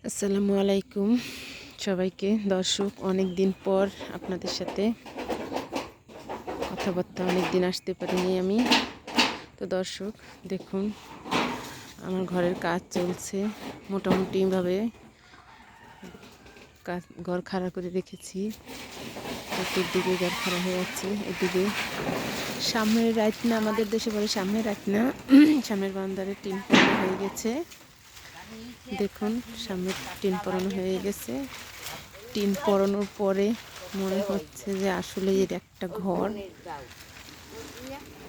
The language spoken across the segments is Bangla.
আসসালামু আলাইকুম সবাইকে। দর্শক, অনেক দিন পর আপনাদের সাথে কথাবার্তা, অনেক দিন আসতে পারিনি আমি। তো দর্শক দেখুন, আমার ঘরের কাজ চলছে মোটামুটিভাবে। ঘর খাড়া করে রেখেছি, চতুর্দিকে ঘর খাড়া হয়ে যাচ্ছে। এদিকে সামনের রাত না, আমাদের দেশে বলে সামনের রাত না, সামনের বারান্দারে টিন পরানো হয়ে গেছে। দেখুন, সামনের টিন পরানো হয়ে গেছে। টিন পরানোর পরে মনে হচ্ছে যে আসলে এর একটা ঘর।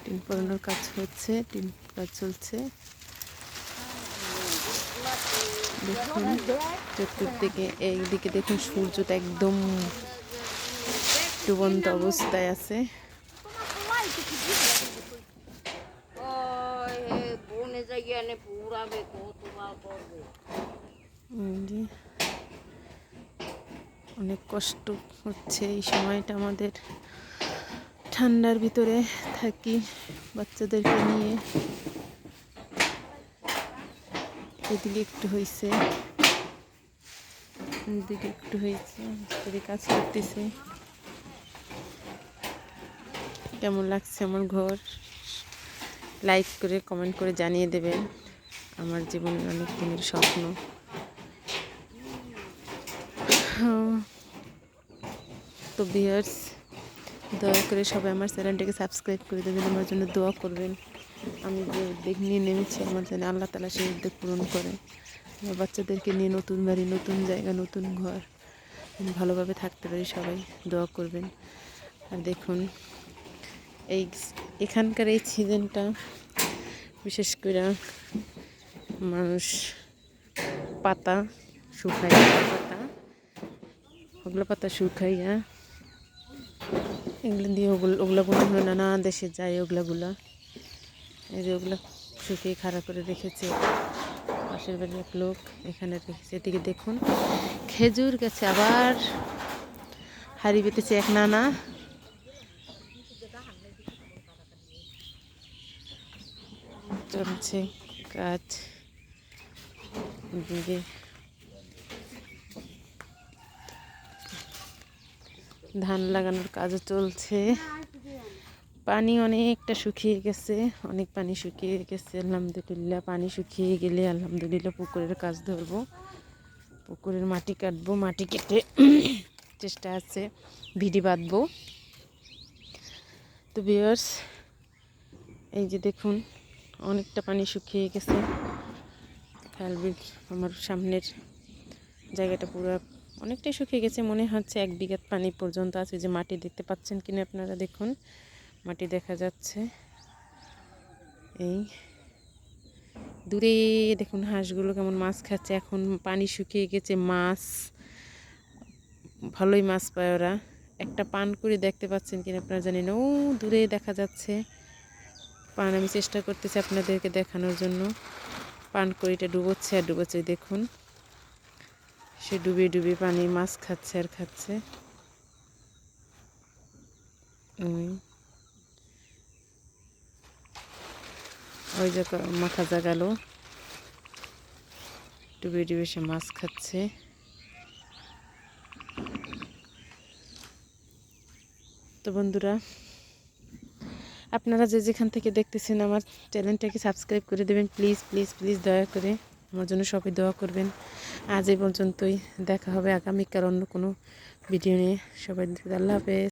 টিন পরানোর কাজ হচ্ছে, টিন কাজ চলছে। দেখুন চতুর্দিকে, এইদিকে দেখুন সূর্যটা একদম ডুবন্ত অবস্থায় আছে। অনেক কষ্ট হচ্ছে এই সময়টা আমাদের। ঠান্ডার ভিতরে থাকি বাচ্চাদেরকে নিয়ে। এদিকে একটু হয়েছে, এদিকে একটু হয়েছে, কাজ করতেছে। কেমন লাগছে আমার ঘর? লাইক করে কমেন্ট করে জানিয়ে দেবেন। আমার জীবনের অনেক দিনের স্বপ্ন। তো ভিউয়ার্স, দয়া করে সবাই আমার চ্যানেলটাকে সাবস্ক্রাইব করে দেবেন, আমার জন্য দোয়া করবেন। আমি যে উদ্যোগ নিয়ে নেমেছি, আমার যেন আল্লাহ তাআলা সেই উদ্যোগ পূরণ করে। আমার বাচ্চাদেরকে নিয়ে নতুন বাড়ি, নতুন জায়গা, নতুন ঘর ভালোভাবে থাকতে পারি, সবাই দোয়া করবেন। আর দেখুন, এখানকার এই সিজনটা বিশেষ করে মানুষ পাতা শুকাইয়া, ওগুলো পাতা শুকাইয়া এগুলো দিয়ে ওগুলো মনে হয় নানা দেশে যায়। ওগুলা এই যে ওগুলো শুকিয়ে খাড়া করে রেখেছে পাশের বাড়ির এক লোক, এখানে রেখেছে। এদিকে দেখুন খেজুর গাছে আবার হাড়ি পেতেছে এক নানা। চলছে কাজ। এদিকে ধান লাগানোর কাজও চলছে। পানি অনেকটা শুকিয়ে গেছে, অনেক পানি শুকিয়ে গেছে। আলহামদুলিল্লাহ, পানি শুকিয়ে গেলে আলহামদুলিল্লাহ পুকুরের কাজ ধরবো, পুকুরের মাটি কাটবো, মাটি কেটে চেষ্টা আছে ভিডি বাঁধবো। তো ভিউয়ার্স, এই যে দেখুন অনেকটা পানি শুকিয়ে গেছে। খালবিল আমার সামনের জায়গাটা পুরো অনেকটাই শুকিয়ে গেছে, মনে হচ্ছে 1 বিঘা পানি পর্যন্ত আছে। যে মাটি দেখতে পাচ্ছেন কিনা আপনারা, দেখুন মাটি দেখা যাচ্ছে। এই দূরে দেখুন হাঁসগুলো কেমন মাছ খাচ্ছে। এখন পানি শুকিয়ে গেছে, মাছ ভালোই মাছ পায় ওরা। একটা পান করে দেখতে পাচ্ছেন কিনা আপনারা জানি না, ও দূরে দেখা যাচ্ছে পান। আমি চেষ্টা করতেছি আপনাদেরকে দেখানোর জন্য। পান কড়িটা ডুবোচ্ছে আর ডুবোচ্ছে, দেখুন সে ডুবিয়ে ডুবিয়ে পানি মাছ খাচ্ছে আর খাচ্ছে। ওই যে মাথা জাগালো, ডুবিয়ে ডুবিয়ে সে মাছ খাচ্ছে। তো বন্ধুরা, আপনারা যে যেখান থেকে দেখতেছেন আমার চ্যানেলটাকে সাবস্ক্রাইব করে দেবেন প্লিজ প্লিজ প্লিজ, দয়া করে আমার জন্য সবাই দোয়া করবেন। আজ এই পর্যন্তই, দেখা হবে আগামীকাল অন্য কোনো ভিডিও নিয়ে। সবাই আল্লাহ হাফেজ।